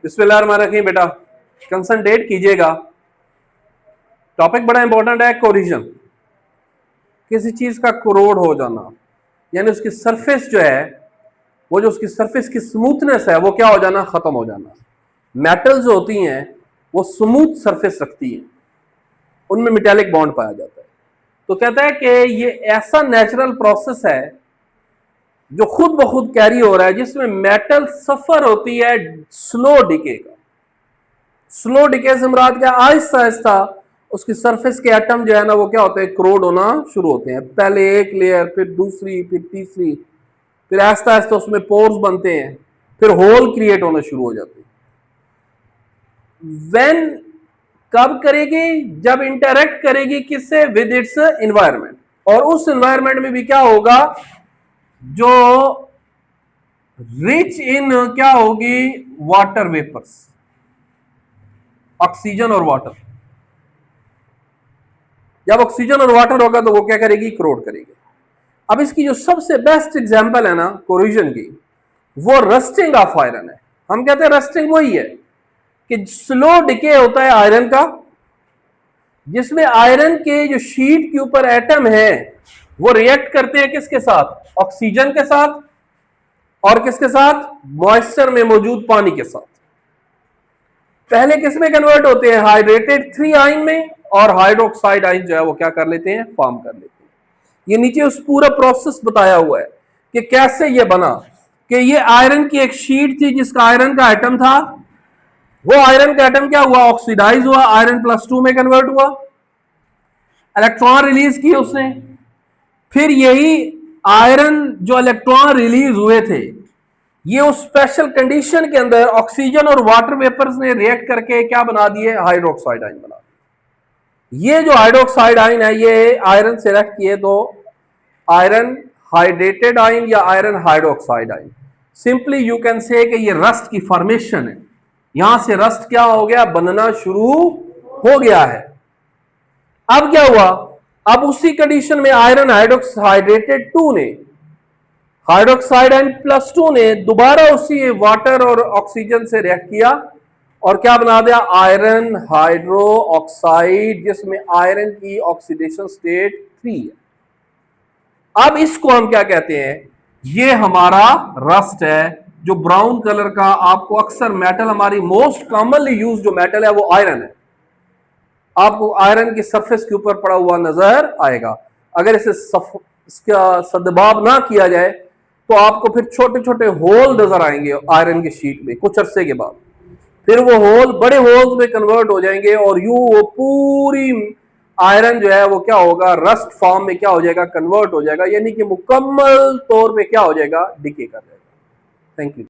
बिस्मिल्लाहिर्रहमानिर्रहीम। बेटा कंसंट्रेट कीजिएगा, टॉपिक बड़ा इंपॉर्टेंट है। कोरिजन, किसी चीज का कोरोड हो जाना, यानी उसकी सरफेस जो है, वो जो उसकी सरफेस की स्मूथनेस है वो क्या हो जाना, खत्म हो जाना। मेटल्स जो होती हैं वो स्मूथ सरफेस रखती हैं, उनमें मेटेलिक बॉन्ड पाया जाता है। तो कहता है कि ये ऐसा नेचुरल प्रोसेस है जो खुद ब खुद कैरी हो रहा है, जिसमें मेटल सफर होती है स्लो डिके का। स्लो डिके से मुराद क्या, आहिस्ता आहिस्ता उसकी सरफेस के एटम जो है ना वो क्या होते हैं, क्रोड होना शुरू होते हैं। पहले एक लेयर, फिर दूसरी, फिर तीसरी, फिर आहिस्ता आहिस्ता उसमें पोर्स बनते हैं, फिर होल क्रिएट होना शुरू हो जाते हैं। व्हेन कब करेगी, जब इंटरेक्ट करेगी किससे, विद इट्स एनवायरनमेंट। और उस एनवायरनमेंट में भी क्या होगा, जो रिच इन क्या होगी, वाटर वेपर्स, ऑक्सीजन और वाटर। जब ऑक्सीजन और वाटर होगा तो वो क्या करेगी, क्रोड करेगी। अब इसकी जो सबसे बेस्ट एग्जांपल है ना कोरिजन की, वो रस्टिंग ऑफ आयरन है। हम कहते हैं रस्टिंग वही है कि स्लो डिके होता है आयरन का, जिसमें आयरन के जो शीट के ऊपर एटम है वो रिएक्ट करते हैं किसके साथ, ऑक्सीजन के साथ, और किसके साथ, मॉइस्चर में मौजूद पानी के साथ। पहले किस में कन्वर्ट होते हैं, हाइड्रेटेड 3 आयन में, और हाइड्रोक्साइड आयन जो है वो क्या कर लेते हैं, फॉर्म कर लेते हैं। ये नीचे उस पूरा प्रोसेस बताया हुआ है कि कैसे ये बना, कि ये आयरन की एक शीट थी जिसका आयरन का एटम था, वो आयरन का एटम क्या हुआ, ऑक्सीडाइज हुआ, आयरन +2 में कन्वर्ट हुआ, इलेक्ट्रॉन रिलीज किए उसने। फिर यही आयरन जो इलेक्ट्रॉन रिलीज हुए थे, ये उस स्पेशल कंडीशन के अंदर ऑक्सीजन और वाटर वेपर्स ने रिएक्ट करके क्या बना दिए, हाइड्रोक्साइड आयन बना दिए। ये जो हाइड्रोक्साइड आयन है ये आयरन से रिएक्ट किए तो आयरन हाइड्रेटेड आयन या iron hydroxide ion. Simply you can say कि ये रस्ट की फॉर्मेशन है, यहां से रस्ट क्या हो गया, बनना शुरू हो गया है। अब क्या हुआ, अब उसी कंडीशन में आयरन हाइड्रोक्साइडेटेड 2 ने, हाइड्रोक्साइड आयन +2 ने दोबारा उसी वाटर और ऑक्सीजन से रिएक्ट किया और क्या बना दिया, आयरन हाइड्रो ऑक्साइड, जिसमें आयरन की ऑक्सीडेशन स्टेट 3 है। अब इसको हम क्या कहते हैं, ये हमारा रस्ट है, जो ब्राउन कलर का आपको अक्सर मेटल, हमारी मोस्ट कॉमनली यूज जो मेटल है वो आयरन है, आपको आयरन की सरफेस के ऊपर पड़ा हुआ नजर आएगा। अगर इसे इसका सदबाव ना किया जाए तो आपको फिर छोटे छोटे होल नजर आएंगे आयरन की शीट में कुछ अरसे के बाद, फिर वो होल बड़े होल्स में कन्वर्ट हो जाएंगे और यूं वो पूरी आयरन जो है वो क्या होगा, रस्ट फॉर्म में क्या हो जाएगा, कन्वर्ट हो जाएगा, यानी कि मुकम्मल तौर पे क्या हो जाएगा, डिके कर जाएगा। Thank you.